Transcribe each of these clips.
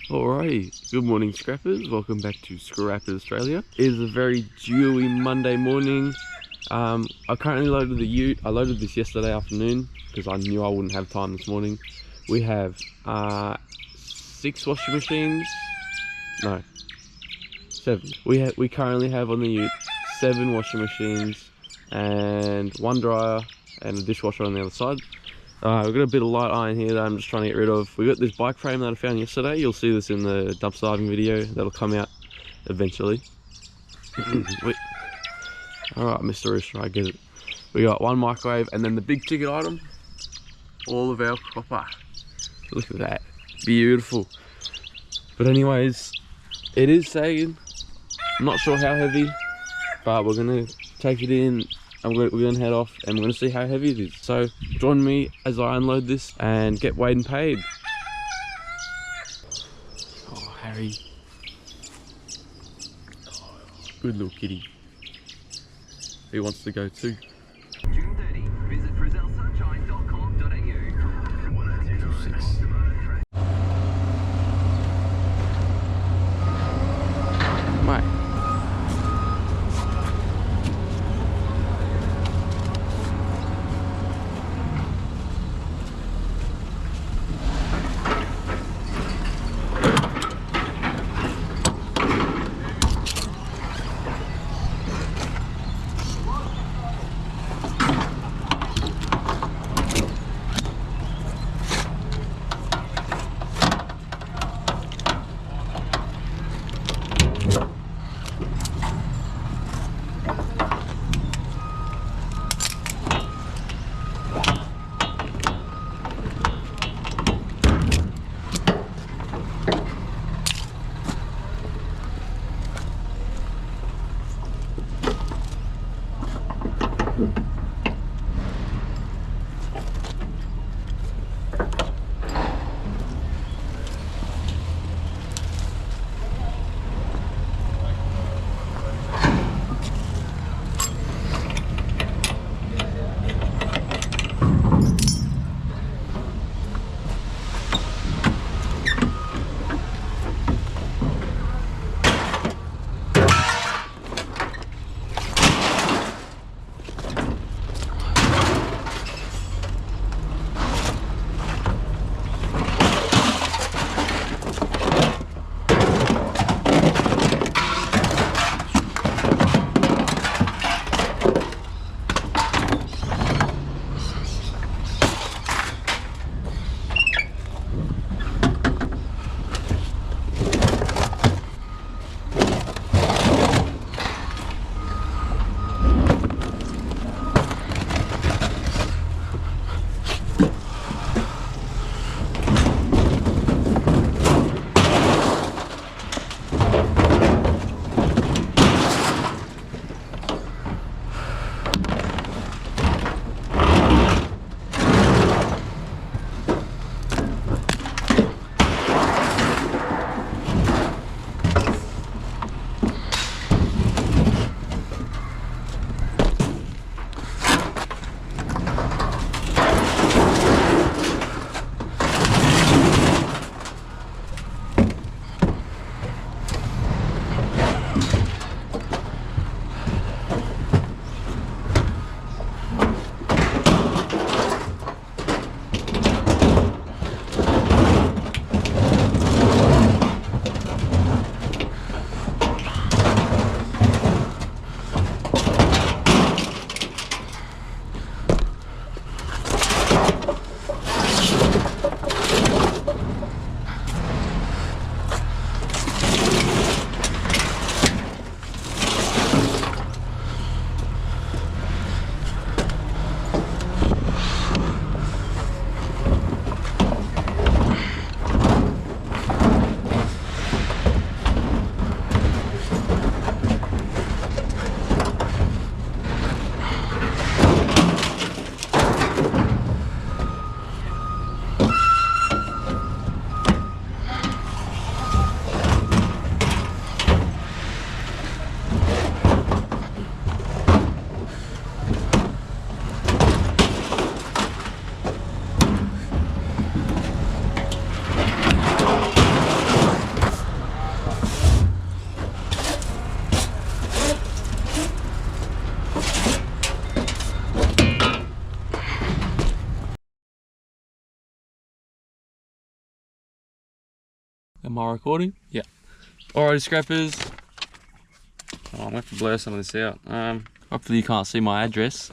Alrighty, good morning scrappers, welcome back to Scrappers Australia. It is a very dewy Monday morning. I currently loaded the ute. I loaded this yesterday afternoon because I knew I wouldn't have time this morning. We have 6 washing machines, no, 7. We currently have on the ute 7 washing machines and 1 dryer and a dishwasher on the other side. We've got a bit of light iron here that I'm just trying to get rid of. We got this bike frame that I found yesterday. You'll see this in the dumpster diving video that'll come out eventually. Alright, Mr. Rooster, I get it. We got 1 microwave and then the big ticket item, all of our copper. Look at that, beautiful. But anyways, it is sagging. I'm not sure how heavy, but we're gonna take it in. We're gonna head off and we're gonna see how heavy it is. So join me as I unload this and get weighed and paid. Oh, Harry. Oh, good little kitty. He wants to go too. June 30, visit frizelsunshine.com.au. Mate. Am I recording? Yeah. Alrighty, scrappers. Oh, I'm gonna have to blur some of this out. Hopefully you can't see my address.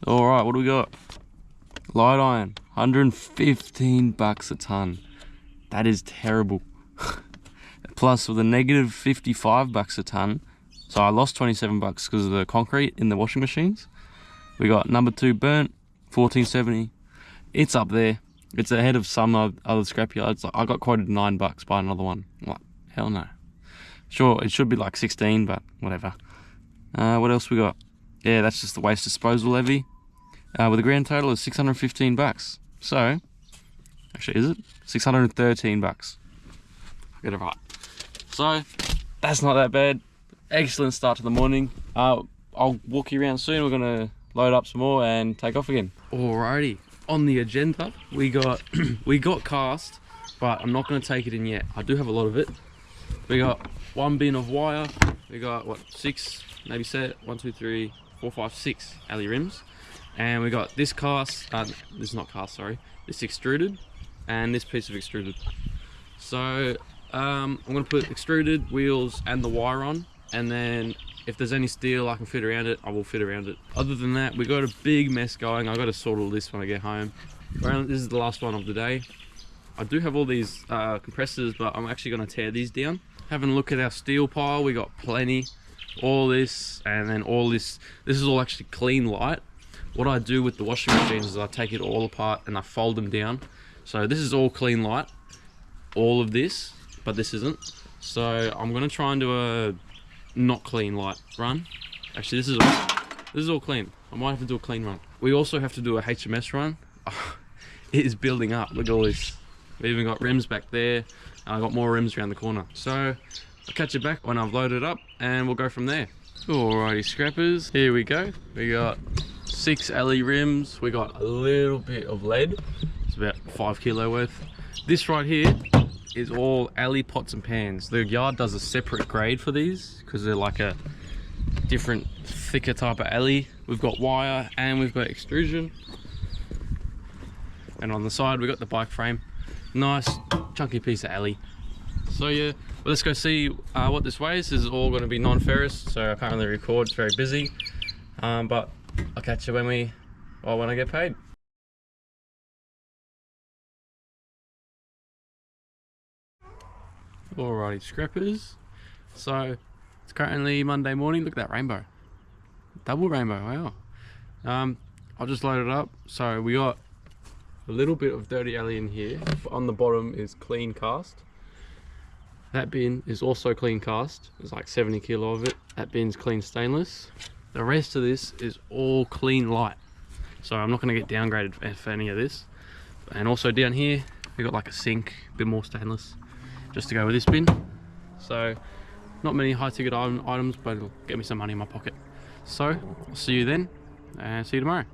Alright, what do we got? Light iron, 115 bucks a ton. That is terrible. Plus with a negative 55 bucks a ton. So I lost 27 bucks because of the concrete in the washing machines. We got number 2 burnt, 1470. It's up there. It's ahead of some other scrapyards. I got quoted 9 bucks by another one. I'm like, hell no. Sure, it should be like 16, but whatever. What else we got? Yeah, that's just the waste disposal levy. With a grand total of 615 bucks. So, actually, is it? 613 bucks. I get it right. So, that's not that bad. Excellent start to the morning. I'll walk you around soon. We're gonna load up some more and take off again. Alrighty, on the agenda, we got we got cast, but I'm not gonna take it in yet. I do have a lot of it. We got 1 bin of wire. We got what, 6, maybe set 1, 2, 3, 4, 5, 6 alley rims. And we got this cast, this is not cast, sorry, this extruded, and this piece of extruded. So I'm gonna put extruded, wheels, and the wire on, and then if there's any steel I can fit around it, I will fit around it. Other than that, we got a big mess going. I got to sort all this when I get home. This is the last one of the day. I do have all these compressors, but I'm actually gonna tear these down. Having a look at our steel pile, we got plenty. All this, and then all this. This is all actually clean light. What I do with the washing machines is I take it all apart and I fold them down. So this is all clean light, all of this, but this isn't. So I'm gonna try and do a not clean light run. Actually, this is all clean. I might have to do a clean run. We also have to do a HMS run. It is building up. Look at all this. We even got rims back there. I got more rims around the corner. So I'll catch you back when I've loaded up and we'll go from there. Alrighty, scrappers, here we go. We got 6 alley rims. We got a little bit of lead. It's about 5 kilo worth. This right here is all alley pots and pans. The yard does a separate grade for these because they're like a different, thicker type of alley. We've got wire and we've got extrusion. And on the side we got the bike frame. Nice chunky piece of alley. So yeah, well, let's go see what this weighs. This is all going to be non-ferrous, so I can't really record. It's very busy, but I'll catch you when I get paid. Alrighty, scrappers. So it's currently Monday morning. Look at that rainbow, double rainbow. Wow. I'll just load it up. So we got a little bit of dirty alley in here. On the bottom is clean cast. That bin is also clean cast. There's like 70 kilo of it. That bin's clean stainless. The rest of this is all clean light. So I'm not going to get downgraded for any of this. And also down here, we got like a sink, a bit more stainless, just to go with this bin. So not many high ticket items, but it'll get me some money in my pocket. So I'll see you then, and see you tomorrow.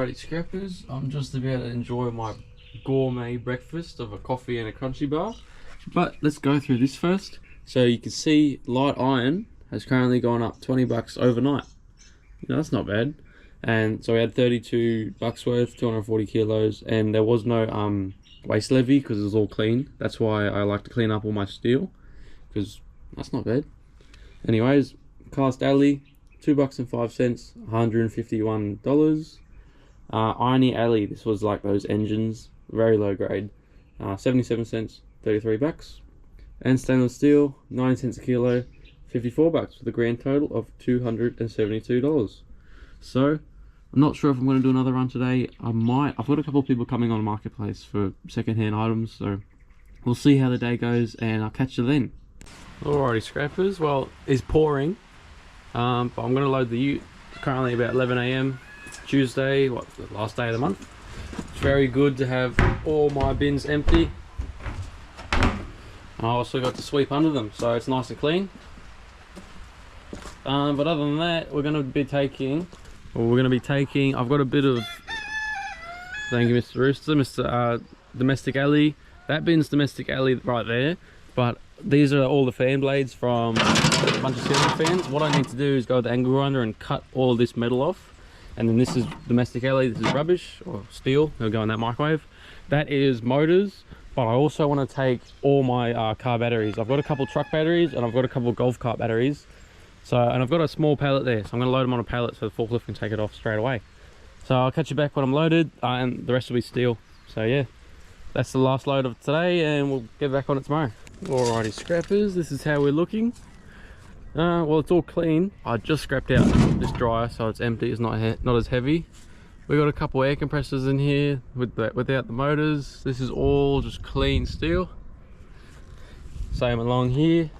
Alrighty scrappers, I'm just about to enjoy my gourmet breakfast of a coffee and a crunchy bar. But let's go through this first. So you can see light iron has currently gone up 20 bucks overnight. You know, that's not bad. And so we had 32 bucks worth, 240 kilos, and there was no waste levy because it was all clean. That's why I like to clean up all my steel, because that's not bad. Anyways, cast alley, $2.05, $151. Irony alley, this was like those engines, very low grade, 77 cents, 33 bucks. And stainless steel, 9 cents a kilo, 54 bucks, with a grand total of $272. So I'm not sure if I'm going to do another run today. I've got a couple of people coming on Marketplace for secondhand items, so we'll see how the day goes, and I'll catch you then. Alrighty scrappers, well, it's pouring, but I'm going to load the ute. It's currently about 11 AM, Tuesday, the last day of the month. It's very good to have all my bins empty. I also got to sweep under them, so it's nice and clean. But other than that, we're going to be taking, I've got a bit of, thank you Mr. Rooster, Mr. Domestic Alley. That bin's Domestic Alley right there, but these are all the fan blades from a bunch of ceiling fans. What I need to do is go with the angle grinder and cut all of this metal off. And then this is Domestic Alley, this is rubbish, or steel, it'll go in that microwave. That is motors, but I also want to take all my car batteries. I've got a couple truck batteries and I've got a couple golf cart batteries. So, and I've got a small pallet there, so I'm going to load them on a pallet so the forklift can take it off straight away. So I'll catch you back when I'm loaded, and the rest will be steel. So yeah, that's the last load of today, and we'll get back on it tomorrow. Alrighty scrappers, this is how we're looking. Well, it's all clean. I just scrapped out this dryer, so it's empty, it's not as heavy. We got a couple air compressors in here without the motors. This is all just clean steel. Same along here.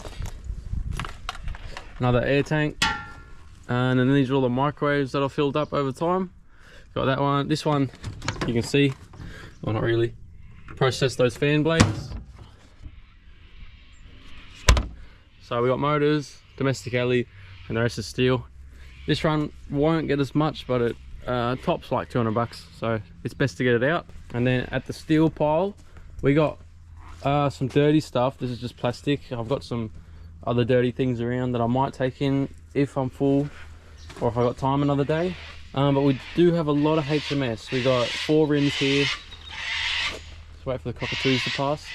Another air tank, and then these are all the microwaves that are filled up over time. Got that one. This one you can see, well, not really, process those fan blades. So we got motors, Domestic Alley, and the rest is steel. This run won't get as much, but it tops like 200 bucks, so it's best to get it out. And then at the steel pile we got some dirty stuff. This is just plastic. I've got some other dirty things around that I might take in if I'm full, or if I got time another day. But we do have a lot of HMS. We got 4 rims here. Just wait for the cockatoos to pass.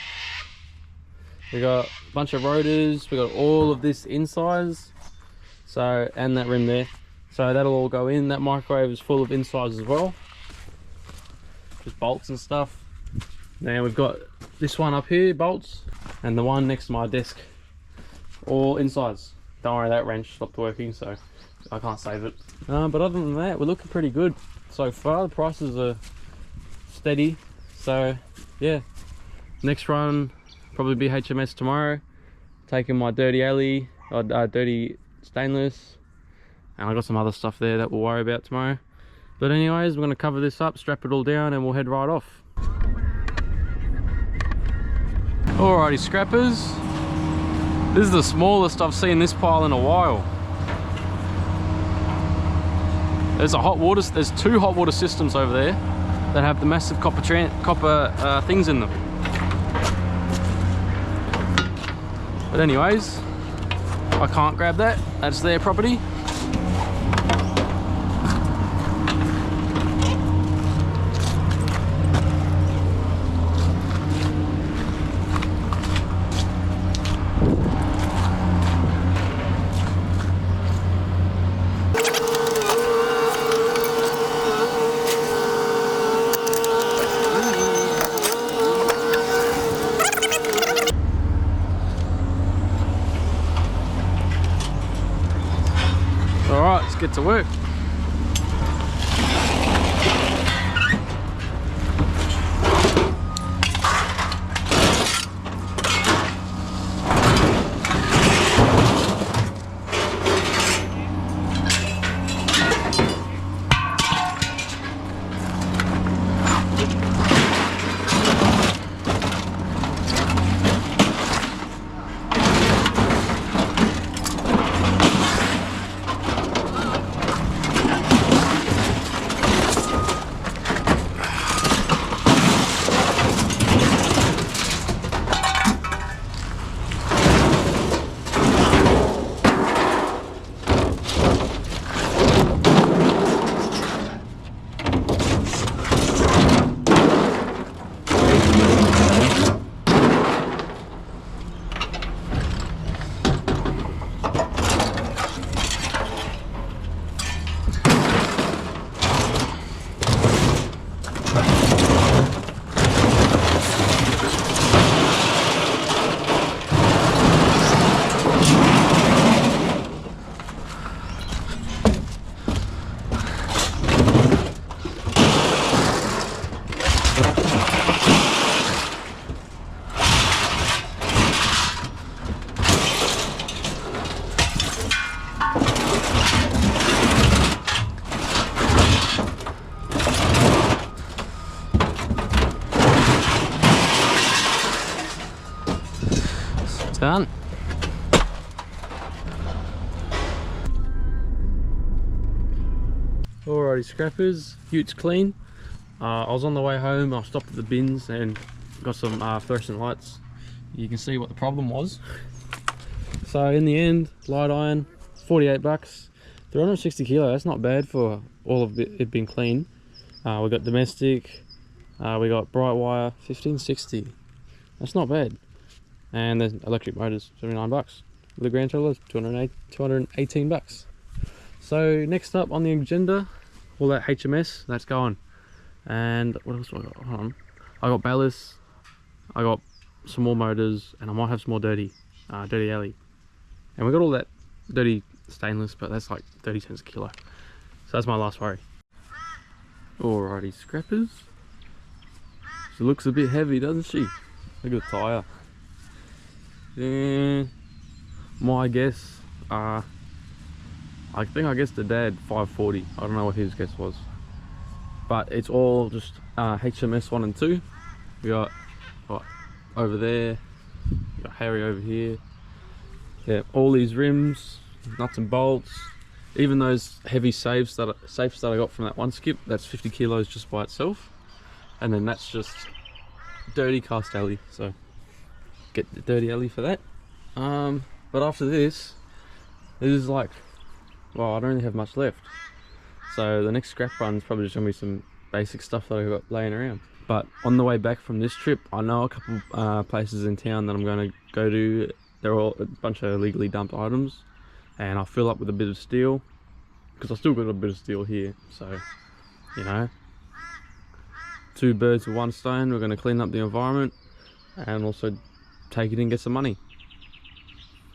We got a bunch of rotors. We got all of this insides, so, and that rim there. So that'll all go in. That microwave is full of insides as well, just bolts and stuff. Now we've got this one up here, bolts, and the one next to my desk, all insides. Don't worry, that wrench stopped working, so I can't save it. But other than that, we're looking pretty good so far. The prices are steady, so yeah. Next run probably be HMS tomorrow. Taking my dirty alley, or dirty stainless, and I got some other stuff there that we'll worry about tomorrow. But anyways, we're going to cover this up, strap it all down, and we'll head right off. Alrighty scrappers, this is the smallest I've seen this pile in a while. There's there's 2 hot water systems over there that have the massive copper things in them. But anyways, I can't grab that, that's their property. Alright, let's get to work. Done. Alrighty scrappers, ute's clean. I was on the way home, I stopped at the bins and got some fluorescent lights. You can see what the problem was. So in the end, light iron, 48 bucks, 360 kilo, that's not bad for all of it being clean. We got domestic, we got bright wire, 1560, that's not bad. And there's electric motors, 79 bucks. With a grand total of 218 bucks. So next up on the agenda, all that HMS, that's going. And what else do I got? Hold on. I got ballast, I got some more motors, and I might have some more dirty alley. And we got all that dirty stainless, but that's like 30 cents a kilo. So that's my last worry. Alrighty scrappers. She looks a bit heavy, doesn't she? Look at the tyre. Yeah, my guess, I guessed the dad 540. I don't know what his guess was, but it's all just HMS 1 and 2. We got what over there, we got Harry over here. Yeah, all these rims, nuts and bolts, even those heavy safes that I got from that one skip. That's 50 kilos just by itself, and then that's just dirty cast alley. So get the dirty alley for that. But after this is like, well, I don't really have much left, so the next scrap run is probably just gonna be some basic stuff that I got laying around. But on the way back from this trip, I know a couple places in town that I'm going to go to. They're all a bunch of illegally dumped items, and I'll fill up with a bit of steel, because I still got a bit of steel here. So, you know, two birds with one stone. We're going to clean up the environment and also take it and get some money.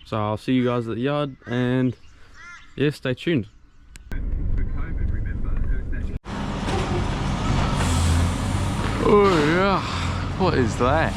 So I'll see you guys at the yard, and yeah, stay tuned. Oh yeah, what is that?